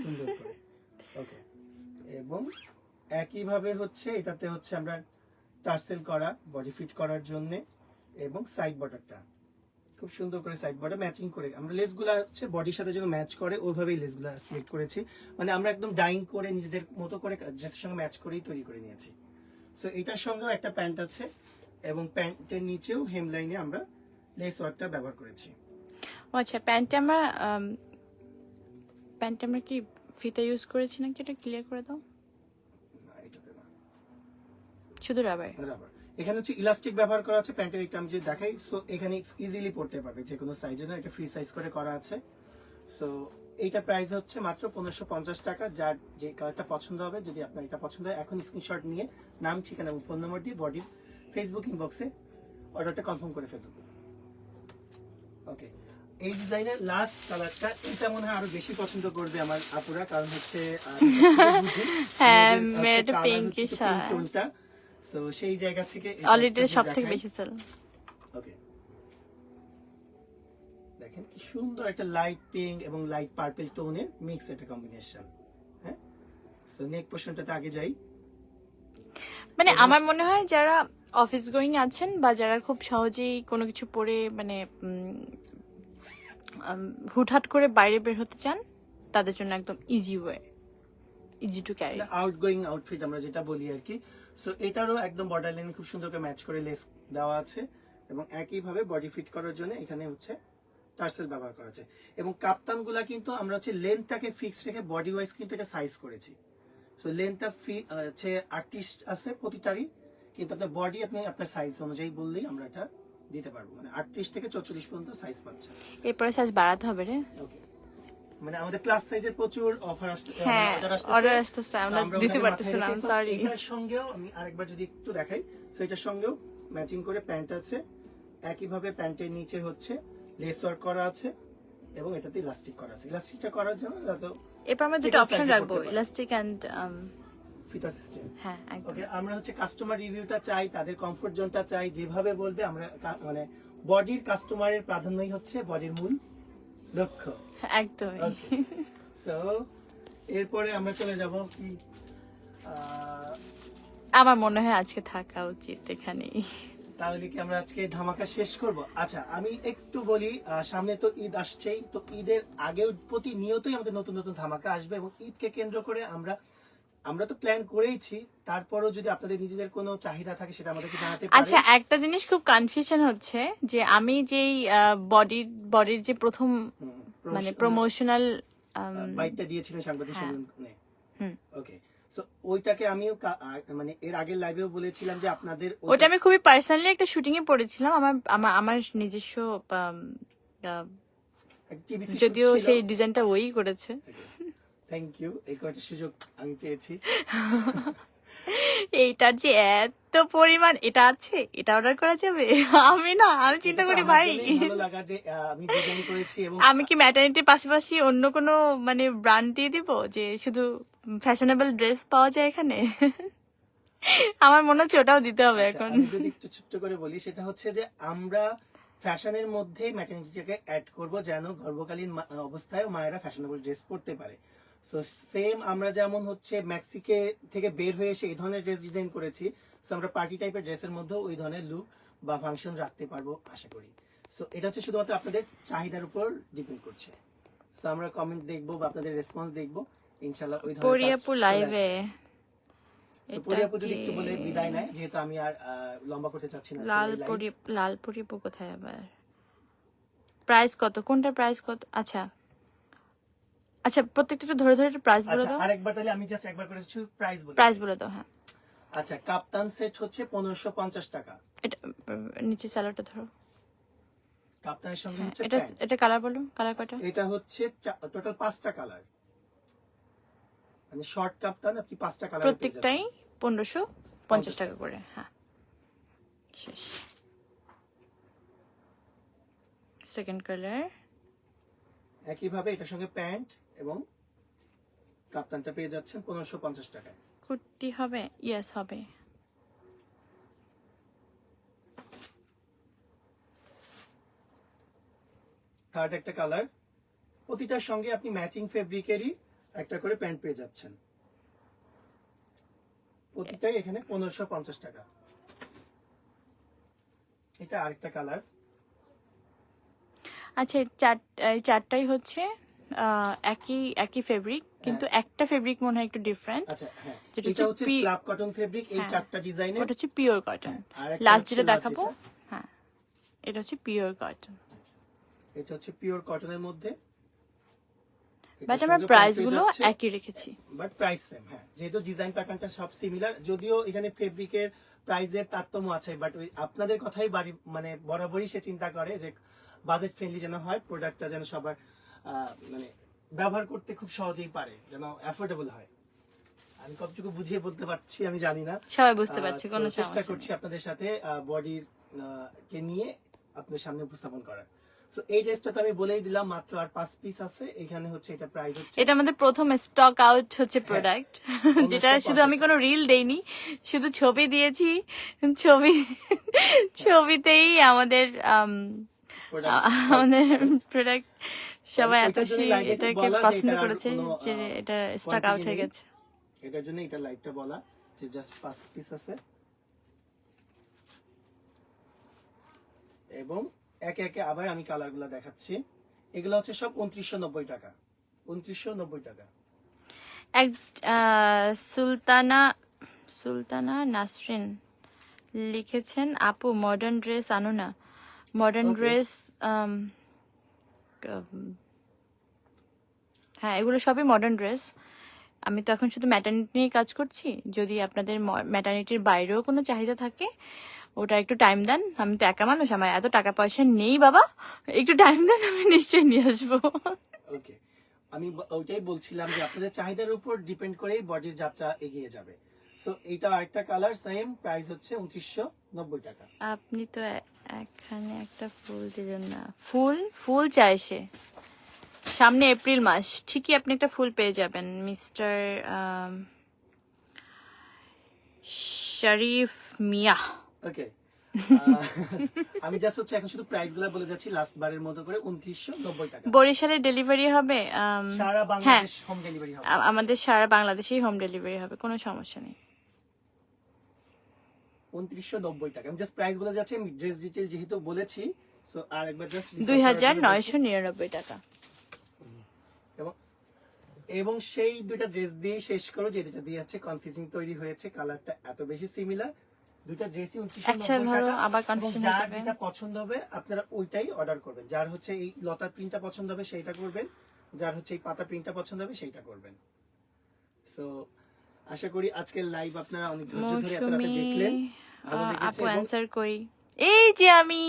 সুন্দর করে। ওকে, এবং একইভাবে হচ্ছে এটাতে হচ্ছে আমরা টার্সেল করা বডি ফিট করার জন্য, এবং সাইড বর্ডারটা খুব সুন্দর করে সাইড বর্ডার ম্যাচিং করে আমরা লেসগুলা হচ্ছে বডির সাথে যেন ম্যাচ করে ওইভাবেই লেসগুলা সিলেক্ট করেছি। মানে আমরা একদম ডাইং করে নিজেদের মতো করে ড্রেসের সঙ্গে ম্যাচ করেই তৈরি করে নিয়েছি। সো এটার সঙ্গেও একটা প্যান্ট আছে, এবং প্যান্টের নিচেও হেম লাইনে আমরা লেস ওয়ার্কটা ব্যবহার করেছি। ও আচ্ছা, প্যান্টটা আমরা কি ফিতা ইউজ করেছি নাকি, এটা ক্লিয়ার করে দাও। না, এটাতে না, শুধু রাবার। রাবার। এখানে হচ্ছে ইলাস্টিক ব্যবহার করা আছে প্যান্টের, এটা আমি যদি দেখাই, সো এখানে ইজিলি পড়তে পারবে যে কোনো সাইজে, না এটা ফ্রি সাইজ করে করা আছে। সো এইটা প্রাইস হচ্ছে মাত্র 1550 টাকা। যার যে কালারটা পছন্দ হবে, যদি আপনার এটা পছন্দ হয়, এখন স্ক্রিনশট নিয়ে নাম, ঠিকানা এবং ফোন নম্বর দিয়ে বডির ফেসবুক ইনবক্সে অর্ডারটা কনফার্ম করে ফেলুন। ওকে, এই ডিজাইনের লাস্ট কালারটা, এটা মনে হয় আরো বেশি পছন্দ করবে আমার আপুরা, কারণ হচ্ছে হ্যাঁ, মেয়েটা পিঙ্কিশ হয়। টোনটা, সো সেই জায়গা থেকে অলরেডি সবথেকে বেশি সেল। ওকে, দেখেন কি সুন্দর একটা লাইট পিঙ্ক এবং লাইট পার্পল টোনের মিক্স একটা কম্বিনেশন। হ্যাঁ, সো নেক পোর্শনটাতে আগে যাই। মানে আমার মনে হয় যারা অফিস গোয়িং আছেন বা যারা খুব সহজেই কোনো কিছু পরে মানে হুটহাট করে বাইরে বের হতে চান, তাদের জন্য একদম easy way, easy to carry. Outgoing outfit আমরা যেটা বলি আর কি। সো এটারও একদম বর্ডার লাইন খুব সুন্দর করে ম্যাচ করে লেস দেওয়া আছে, এবং একই ভাবে বডি ফিট করার জন্য এখানে হচ্ছে টার্সেল ব্যবহার করা আছে। এবং কাপ্তানগুলা কিন্তু আমরা হচ্ছে লেন্থটাকে ফিক্স রেখে বডি ওয়াইজ কিন্তু এটা সাইজ করেছি। সো লেন্থটা হচ্ছে 38 আছে প্রতিটারই, কিন্তু আপনার বডি আপনি আপনার সাইজ অনুযায়ী বললেই আমরা এটা দিতে পারবো, মানে 38 থেকে 44 পর্যন্ত সাইজ পাচ্ছে। এরপরে সাইজ বাড়াতে হবে রে। ওকে, মানে আমাদের প্লাস সাইজের প্রচুর অফার আসছে, হ্যাঁ, অর্ডার আসতেছে, আমরা দিতে পারতেছি না, সরি। এটার সঙ্গেও আমি আরেকবার যদি একটু দেখাই, সো এটার সঙ্গেও ম্যাচিং করে প্যান্ট আছে, একই ভাবে প্যান্টের নিচে হচ্ছে লেস ওয়ার্ক করা আছে, এবং এটাতে ইলাস্টিক করা আছে। ইলাস্টিকটা করার জন্য তো এরপর আমরা দুটো অপশন রাখবো, ইলাস্টিক এন্ড ফিতা সিস্টেম। হ্যাঁ, একদম। ওকে, আমরা হচ্ছে কাস্টমার রিভিউটা চাই, তাদের কমফোর্ট জোনটা চাই, যেভাবে বলবে আমরা মানে বডির কাস্টমারের প্রাধান্যই হচ্ছে বডির মূল লক্ষ্য। একদমই। সো এরপরে আমরা চলে যাব কি, আমার মনে হয় আজকে থাকা উচিত এখানেই। তাহলে কি আমরা আজকে ধামাকা শেষ করব? আচ্ছা, আমি একটু বলি, সামনে তো ঈদ আসছেই, তো ঈদের আগে প্রতিনিয়তই আমাদের নতুন নতুন ধামাকা আসবে, এবং ঈদকে কেন্দ্র করে আমরা তো প্ল্যান করেইছি, তারপরও যদি আপনাদের নিজেদের কোনো চাহিদা থাকে সেটা আমাদেরকে জানাতে পারেন। আচ্ছা, একটা জিনিস খুব কনফিউশন হচ্ছে যে আমি যেই বডির যে প্রথম মানে প্রমোশনাল বাইকটা দিয়েছিলেন সাংবাদিক হ্যাঁ। সম্মেলনে, ওকে, সো ওইটাকে আমিও মানে এর আগের লাইভেও বলেছিলাম যে আপনাদের ওটা আমি খুবই পার্সোনালি একটা শুটিং এ পড়েছিলাম, আমার নিজস্ব TBC যদিও shoot ছিল। সেই ডিজাইনটা ওই করেছে। থ্যাংক ইউ, এই কয়টা সুযোগ আমি পেয়েছি। এইটার যে এত পরিমাণ এটা আছে, এটা অর্ডার করা যাবে? আমি চিন্তা করি আমার ভাই, জন্যই ভালো লাগা যে আমি ডিজাইন করেছি, এবং আমি কি ম্যাটারনিটির পাশাপাশি অন্য কোনো মানে ব্র্যান্ড দিয়ে দিব যে শুধু ফ্যাশনেবল ড্রেস পাওয়া যায় এখানে? আমার মনে হচ্ছে ওটাও দিতে হবে আচ্ছা, এখন। আমি যদি একটু ছোট্ট করে বলি, সেটা হচ্ছে যে আমরা ফ্যাশনের মধ্যে ম্যাটারনিটিটাকে অ্যাড করব, যেন গর্ভকালীন অবস্থায় মায়েরা ফ্যাশনেবল ড্রেস পরতে পারে। সো সেম আমরা যেমন হচ্ছে মেক্সিকে থেকে বের হয়ে এসে এই ধরনের ড্রেস ডিজাইন করেছি, সো আমরা পার্টি টাইপের ড্রেসের মধ্যেও ওই ধরনের লুক বা ফাংশন রাখতে পারবো আশা করি। সো এটা হচ্ছে শুধুমাত্র আপনাদের চাহিদার উপর ডিপেন্ড করছে। সো আমরা কমেন্ট দেখবো বা আপনাদের রেসপন্স দেখবো, ইনশাআল্লাহ ওই ধরনের পরিয়াপু লাইভে পরিয়াপু যদি একটু বলে বিদায় নেয়, যেহেতু আমি আর লম্বা করতে চাচ্ছি না। লাল পরিয়াপু কোথায় আবার? প্রাইস কত? কোনটার প্রাইস কত? আচ্ছা আচ্ছা, প্রত্যেকটা একটু ধরে ধরে প্রাইস বলে আচ্ছা, দাও। আরেকবার তাহলে আমি জাস্ট একবার করে প্রাইস বলে দাও। হ্যাঁ, আচ্ছা, কাপ্তান সেট হচ্ছে 1550 টাকা। এটা নিচে স্যালোটা ধরো। কাপ্তানের সঙ্গে হচ্ছে এটা প্যান্ট। এটা কালার বলো, কালার কয়টা? এটা হচ্ছে টোটাল 5টা কালার, মানে শর্ট কাপ্তান আপনি 5টা কালার প্রত্যেকটাই 1550 টাকা করে। হ্যাঁ, শেষ। সেকেন্ড কালার একই ভাবে এটার সঙ্গে প্যান্ট এবং কাপ্তানটা পেয়ে যাচ্ছেন 1550 টাকায়। কুর্তি হবে? ইয়েস হবে। থার্ড একটা কালার, প্রতিটার সঙ্গে আপনি ম্যাচিং ফেব্রিকেরই একটা করে প্যান্ট পেয়ে যাচ্ছেন, প্রতিটাই এখানে 1550 টাকা। এটা আরেকটা কালার। আচ্ছা, এই চারটাই হচ্ছে একই ফেব্রিক, কিন্তু একটা ফেব্রিক মনে হয় একটু ডিফারেন্ট। আচ্ছা, হ্যাঁ, যেটা এটা হচ্ছে হচ্ছে স্ল্যাব কটন ফেব্রিক, এই হ্যাঁ, চারটা ডিজাইনের। ওটা হচ্ছে পিওর কটন। আর একটা লাস্ট হচ্ছে যেটা last দেখাবো, যেটা। হ্যাঁ, এটা হচ্ছে পিওর কটন। এটা হচ্ছে পিওর কটনের মধ্যে, বাট আমরা প্রাইস গুলো একই রেখেছি। But price same. হ্যাঁ, যেহেতু ডিজাইন প্যাটার্নটা সব সিমিলার, যদিও এখানে ফেব্রিকের প্রাইজের তারতম্য আছে, বাট আপনাদের কথাই মানে বরাবরই সে চিন্তা করে যে বাজেট ফ্রেন্ডলি যেন হয়, প্রোডাক্টটা যেন সবার মানে ব্যবহার করতে খুব সহজেই পারে, যেন অ্যাফোর্ডেবল হয়। আমি কতটুকু বুঝিয়ে বলতে পারছি আমি জানি না, সবাই বুঝতে পারছে, তো কোনো চেষ্টা সমস্যা করছি নেই। আপনাদের সাথে বডির কে নিয়ে আপনাদের সামনে উপস্থাপন করার। সো এই ড্রেসটা তো আমি বলেই দিলাম, মাত্র আর 5 পিস আছে এখানে। হচ্ছে এটা প্রাইস হচ্ছে এটা আমাদের প্রথম স্টক আউট হচ্ছে প্রোডাক্ট, অন্য যেটা সব শুধু আমি 50 কোনো টাকা। রিল দেইনি, শুধু ছবি দিয়েছি। ছবি ছবিতেই আমাদের Product আমাদের হবে। প্রোডাক্ট তো সবাই এত ওইটার জন্য লাইভে এটাকে বলা যে পছন্দ এটার আর করেছে কোনো যে এটা স্টক quantity আউট হয়ে নেই। গেছে। এটার জন্য এটা লাইভটা বলা যে জাস্ট 5 পিস আছে, এবং একে একে আবার আমি কালারগুলো দেখাচ্ছি। এগুলো হচ্ছে সব 2990 টাকা, 2990 টাকা। এক সুলতানা সুলতানা নাসরিন লিখেছেন, আপু মডার্ন ড্রেস আনো না। Modern Okay. ড্রেস, হ্যাঁ এগুলো সবই মডার্ন ড্রেস। আমি তো এখন শুধু ম্যাটার্নিটি নিয়ে কাজ করছি, যদি আপনাদের ম্যাটার্নিটির বাইরেও কোনো চাহিদা থাকে ওটা একটু টাইম দেন। আমি তো একা মানুষ, আমার এত টাকা পয়সা নেই বাবা, একটু টাইম দেন, আমি নিশ্চয়ই নিয়ে আসবো। ওকে, আমি ওইটাই বলছিলাম যে আপনাদের চাহিদার উপর ডিপেন্ড করেই বডির যাত্রা এগিয়ে যাবে। সো এইটা আরেকটা কালার, সেম প্রাইস হচ্ছে 2990 টাকা। আপনি তো এখানে একটা ফুল দিলেন না। ফুল ফুল চাই সে, সামনে এপ্রিল মাস, ঠিকই আপনি একটা ফুল পেয়ে যাবেন মিস্টার শরীফ মিয়া। ওকে, আমি জাস্ট হচ্ছে এখন শুধু প্রাইস গুলা বলে যাচ্ছি লাস্ট বারের মতো করে, 2990 টাকা। বরিশালে ডেলিভারি হবে, সারা হ্যাঁ বাংলাদেশ হোম ডেলিভারি হবে। আমাদের সারা বাংলাদেশেই হোম ডেলিভারি হবে, কোনো সমস্যা নেই। 2990 টাকা। আমি জাস্ট প্রাইস বলে যাচ্ছি, আমি ড্রেস ডিটেইল যেহেতু বলেছি, সো আর একবার জাস্ট 2999 টাকা। এবং এবং সেই দুইটা ড্রেস দিয়ে শেষ করো, যে দুইটা দিয়ে হচ্ছে কনফিউজিং তৈরি হয়েছে, কালারটা এত বেশি সিমিলার, দুইটা ড্রেসই 2990 আচ্ছা ধরো টাকা। আবার এবং কনফিউশন হয়ে যার যাবে। যেটা পছন্দ হবে আপনারা ওইটাই অর্ডার করবেন। যার হচ্ছে এই লতা প্রিন্টটা পছন্দ হবে সেইটা করবেন, যার হচ্ছে এই পাতা প্রিন্টটা পছন্দ হবে সেইটা করবেন। সো আশা করি আজকের লাইভ আপনারা অনেক ধৈর্য ধরে এত রাতে মৌসুমি দেখলেন, ভালো লেগেছে। আপু এবং অ্যান্সার কই, এই যে আমি।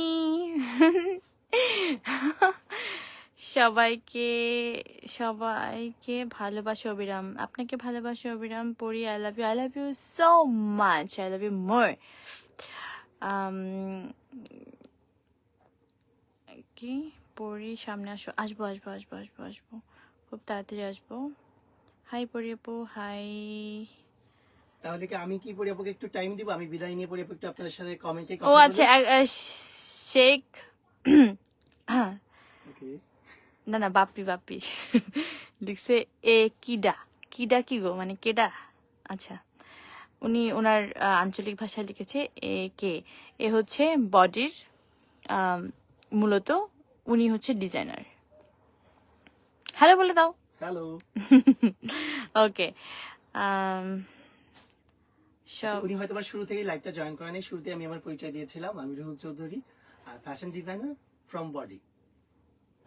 সবাইকে সবাইকে ভালোবাসো অবিরাম, আপনাকে ভালোবাসো অবিরাম। পড়ি I love you so much, I love you more. কি পড়ি, সামনে আসো, আসবো আসবো আসবো আসবো আসবো, খুব তাড়াতাড়ি আসবো। হাই পড়ি আপু, হাই। তাহলে কি আমি কি পরি আপুকে একটু টাইম দিব, আমি বিদায় নিয়ে পরি আপু একটু আপনাদের সাথে কমেন্টে ও কথা আচ্ছা, বলি। শেখ ওকে, না না, বাপ্পি বাপ্পি লিখছে এ কিডা। কিডা কি গো, মানে কেডা? আচ্ছা, উনি ওনার আঞ্চলিক ভাষায় লিখেছে এ কে। এ হচ্ছে বডির, মূলত উনি হচ্ছে ডিজাইনার। হ্যালো বলে দাও। হ্যালো। ওকে, সব উনি হয়তো বা শুরু থেকেই লাইভটা জয়েন করেন, শুরুতে আমি আমার পরিচয় দিয়েছিলাম, আমি Ruhul Chowdhury, fashion designer from body.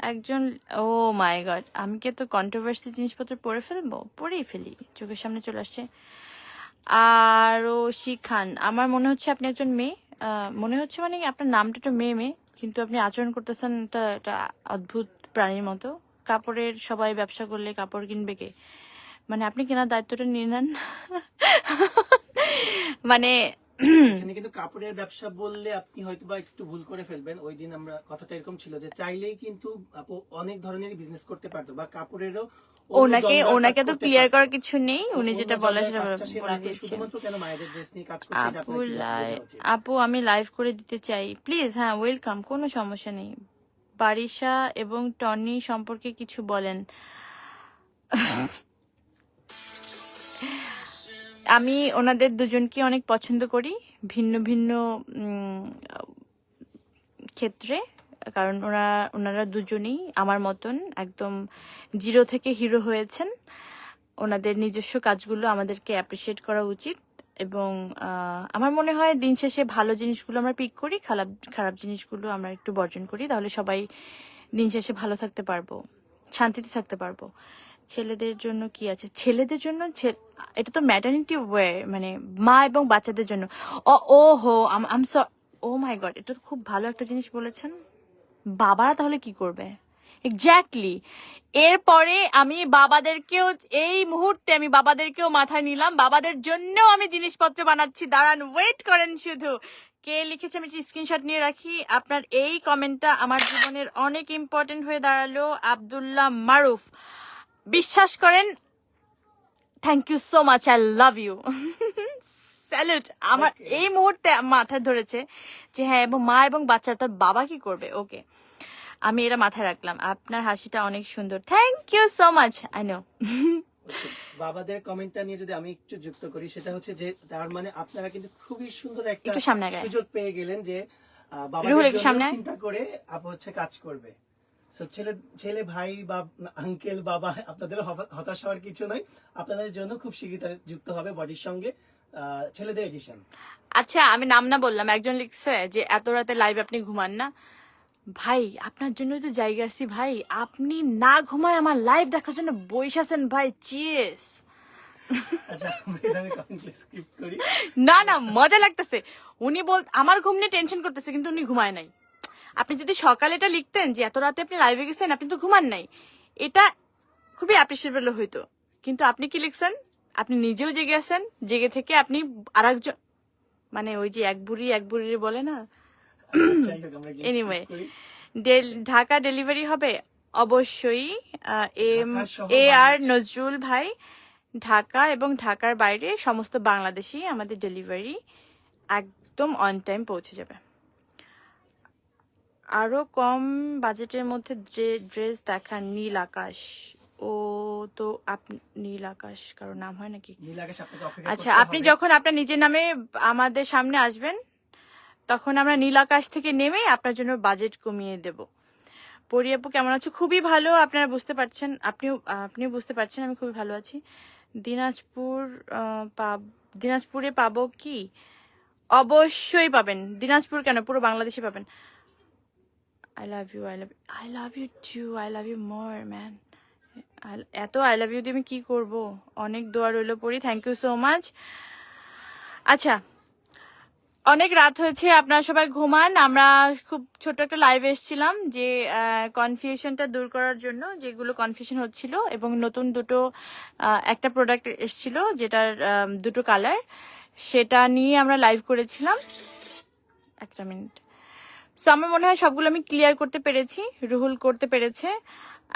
একজন, ও মাই গড, আমি কি তো কন্ট্রোভার্সি জিনিসপত্র পড়ে ফেলবো? পড়েই ফেলি, চোখের সামনে চলে আসছে। আরও শিখান, আমার মনে হচ্ছে আপনি একজন মেয়ে, মনে হচ্ছে মানে আপনার নামটা একটু মেয়ে মেয়ে, কিন্তু আপনি আচরণ করতেছেন একটা অদ্ভুত প্রাণীর মতো। কাপড়ের সবাই ব্যবসা করলে কাপড় কিনবে কে? মানে আপনি কেনার দায়িত্বটা নিয়ে নেন। মানে এখানে কিন্তু কাপড়ের ব্যবসা বললে আপনি হয়তো বা একটু ভুল করে ফেলবেন। ওই দিন আমরা কথাটা এরকম ছিল যে চাইলেই কিন্তু আপু অনেক ধরনের বিজনেস করতে পারতো, বা কাপড়েরও ওনাকে তো ক্লিয়ার করার কিছু নেই, উনি যেটা বলে সেটা বলে দিয়েছে। শুধুমাত্র কেন মায়েদের ড্রেস নিয়ে কাজ করছে এটা আপু আপনার একটু বোঝা উচিত। আপু আমি লাইভ করে দিতে চাই প্লিজ। হ্যাঁ ওয়েলকাম, কোনো সমস্যা নেই। বারিশা এবং টনি সম্পর্কে কিছু বলেন। আমি ওনাদের দুজনকে অনেক পছন্দ করি, ভিন্ন ভিন্ন ক্ষেত্রে, কারণ ওনারা দুজনেই আমার মতন একদম জিরো থেকে হিরো হয়েছেন। ওনাদের নিজস্ব কাজগুলো আমাদেরকে অ্যাপ্রিসিয়েট করা উচিত, এবং আমার মনে হয় দিন শেষে ভালো জিনিসগুলো আমরা পিক করি, খারাপ জিনিসগুলো আমরা একটু বর্জন করি, তাহলে সবাই দিন শেষে ভালো থাকতে পারবো, শান্তিতে থাকতে পারবো। ছেলেদের জন্য কি আছে? ছেলেদের জন্য এটা তো ম্যাটারনিটি ওয়ে, মানে মা এবং বাচ্চাদের জন্য। ও হো, ও মাই গড, এটা তো খুব ভালো একটা জিনিস বলেছেন। বাবারা তাহলে কি করবে? এক্স্যাক্টলি। এরপরে আমি বাবাদেরকেও, এই মুহূর্তে আমি বাবাদেরকেও মাথায় নিলাম, বাবাদের জন্যও আমি জিনিসপত্র বানাচ্ছি। দাঁড়ান, ওয়েট করেন শুধু। কে লিখেছে আমি স্ক্রিনশট নিয়ে রাখি। আপনার এই কমেন্টটা আমার জীবনের অনেক ইম্পর্টেন্ট হয়ে দাঁড়ালো। আব্দুল্লাহ মারুফ, বিশ্বাস করেন, thank you so much, I love you. Salute. আমার এই মুহূর্তে মাথায় ধরেছে যে হ্যাঁ, এবং মা এবং বাচ্চা, তার বাবা কি করবে? ওকে, আমি এটা মাথায় রাখলাম। আপনার হাসিটা অনেক সুন্দর, thank you so much. I know. বাবাদের কমেন্টটা নিয়ে যদি আমি একটু যুক্ত করি, সেটা হচ্ছে যে তার মানে আপনারা কিন্তু খুবই সুন্দর একটা একটু সামনে আগায়। সুযোগ পেয়ে গেলেন যে রুহুল, বাবাদের একটু জন্য সামনে। চিন্তা করে আপু হচ্ছে কাজ করবে। So, ছেলে ভাই বা আঙ্কেল বাবা, আপনাদের হতাশ হওয়ার কিছু নয়। আপনাদের জন্য খুব শীঘ্রই যুক্ত হবে বডির সঙ্গে ছেলেদের এডিশন। আচ্ছা, আমি নাম না বললাম, একজন লিখছে যে এত রাতে লাইভ আপনি ঘুমান না। ভাই, আপনার জন্য তো জায়গা আছি ভাই। আপনি না ঘুমায় আমার লাইভ দেখার জন্য বইসাছেন ভাই, চিয়েস। আচ্ছা, আমরা এখানে কমপ্লিট স্ক্রিপ্ট করি। না না, মজা লাগতেছে। উনি আমার ঘুম নিয়ে টেনশন করতেছে, কিন্তু উনি ঘুমায় নাই। আপনি যদি সকালে এটা লিখতেন যে এত রাতে আপনি লাইভে গেছেন, আপনি তো ঘুমান নাই, এটা খুবই অ্যাপ্রিসিয়েবল হইতো। কিন্তু আপনি কি লিখছেন? আপনি নিজেও জেগে আছেন, জেগে থেকে আপনি আরেকজন, মানে ওই যে এক বুড়ি বলে না। যাই হোক, আমরা গিয়ে এনিওয়ে, script করি। ঢাকা ডেলিভারি হবে অবশ্যই। ঢাকা সহ আর বাংলাদেশ। নজরুল ভাই, ঢাকা এবং ঢাকার বাইরে সমস্ত বাংলাদেশি আমাদের ডেলিভারি একদম অন টাইম পৌঁছে যাবে। আরো কম বাজেটের মধ্যে ড্রেস দেখান। নীল আকাশ। ও তো আপনি নীল আকাশ কারো নাম হয় নাকি? নীল আকাশ, আপনাকে অপেক্ষা আচ্ছা, করতে আপনি হবে। যখন আপনার নিজের নামে আমাদের সামনে আসবেন, তখন আমরা নীল আকাশ থেকে নেমে আপনার জন্য বাজেট কমিয়ে দেব। পরিয়াপু কেমন আছো? খুবই ভালো, আপনারা বুঝতে পারছেন, আপনিও বুঝতে পারছেন আমি খুবই ভালো আছি। দিনাজপুরে পাবো কি? অবশ্যই পাবেন। দিনাজপুর কেন, পুরো বাংলাদেশে পাবেন। I love you, I love you too, I love you more, man. এত আই লাভ ইউ দিয়ে আমি কি করবো? অনেক দোয়া রইলো পড়ি, থ্যাংক ইউ সো মাচ। আচ্ছা, অনেক রাত হয়েছে, আপনারা সবাই ঘুমান। আমরা খুব ছোট একটা লাইভ এসেছিলাম যে কনফিউশনটা দূর করার জন্য, যেগুলো কনফিউশন হচ্ছিল, এবং নতুন একটা প্রোডাক্ট এসেছিল যেটার দুটো কালার, সেটা নিয়ে আমরা লাইভ করেছিলাম। একটা মিনিট। সো আমার মনে হয় সবগুলো আমি ক্লিয়ার করতে পেরেছি, রুহুল করতে পেরেছে।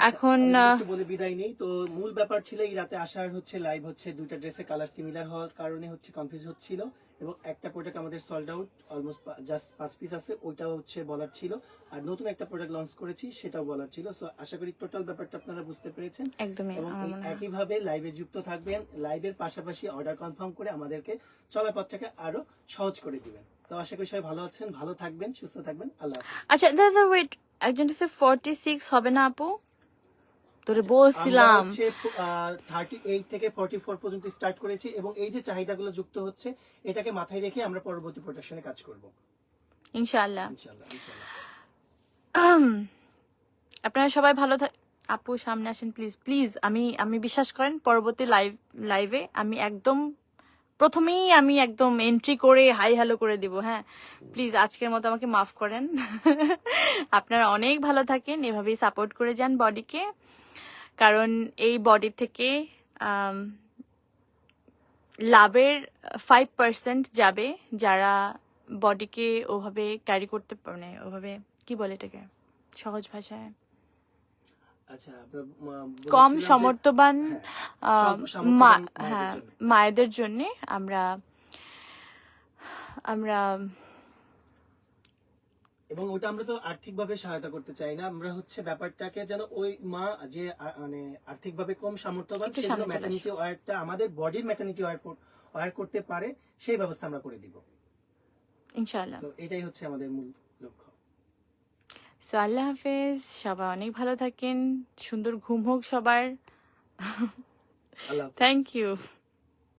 এখন আমি একটু বলে বিদায় নেই। তো মূল ব্যাপার ছিল এই রাতে আসার হচ্ছে লাইভ হচ্ছে দুইটা ড্রেসের কালার সিমিলার হওয়ার কারণে হচ্ছে কনফিউজ হচ্ছিল, এবং একটা প্রোডাক্ট আমাদের sold out, almost just 5 piece আছে, ওইটাও হচ্ছে বলার ছিল। আর নতুন একটা প্রোডাক্ট লঞ্চ করেছি, সেটাও বলার ছিল। সো আশা করি টোটাল ব্যাপারটা আপনারা বুঝতে পেরেছেন। একদমই এবং আমার মনে হয়। একইভাবে লাইভে যুক্ত থাকবেন, লাইভের পাশাপাশি অর্ডার কনফার্ম করে আমাদেরকে চলার পথটাকে আরো সহজ করে দিবেন। তো আশা করি সবাই ভালো আছেন, ভালো থাকবেন, সুস্থ থাকবেন। আল্লাহ হাফেজ। আচ্ছা দাদা, ওয়েট, একজন 46 হবে না আপু? তোরে বলছিলাম। আমরা হচ্ছে 38 থেকে 44 পর্যন্ত স্টার্ট করেছি, এবং এই যে চাহিদাগুলো যুক্ত হচ্ছে, এটাকে মাথায় রেখে আমরা পরবর্তী প্রোডাকশনে কাজ করব ইনশাআল্লাহ। ইনশাআল্লাহ। আপনারা সবাই ভালো আপু সামনে আসেন প্লিজ প্লিজ। আমি বিশ্বাস করেন, পরবর্তী লাইভে আমি একদম প্রথমেই আমি একদম এন্ট্রি করে হাই হ্যালো করে দিব। হ্যাঁ, প্লিজ আজকের মতো আমাকে মাফ করেন। আপনারা অনেক ভালো থাকেন, এভাবেই সাপোর্ট করে যান বডিকে, কারণ এই বডি থেকে লাভের 5% যাবে যারা বডিকে ওভাবে ক্যারি করতে, মানে ওভাবে কি বলে এটাকে সহজ ভাষায়, আচ্ছা, কম সমর্থবান হ্যাঁ, মায়েদের জন্য আমরা এবং ওটা আমরা তো আর্থিকভাবে সহায়তা করতে চাই না, আমরা হচ্ছে ব্যাপারটাকে যেন ওই মা যে মানে আর্থিকভাবে কম সামর্থ্যবান, একটু সে সামনে যেন চলে ম্যাটারনিটি ওয়্যারটা আমাদের বডির ম্যাটারনিটি ওয়্যার করতে পারে, সেই ব্যবস্থা আমরা করে দিব ইনশাআল্লাহ। তো এটাই হচ্ছে আমাদের মূল লক্ষ্য। সো আল্লাহ হাফেজ, সবাই অনেক ভালো থাকেন, সুন্দর ঘুম হোক সবার। আল্লাহ হাফেজ। Thank you.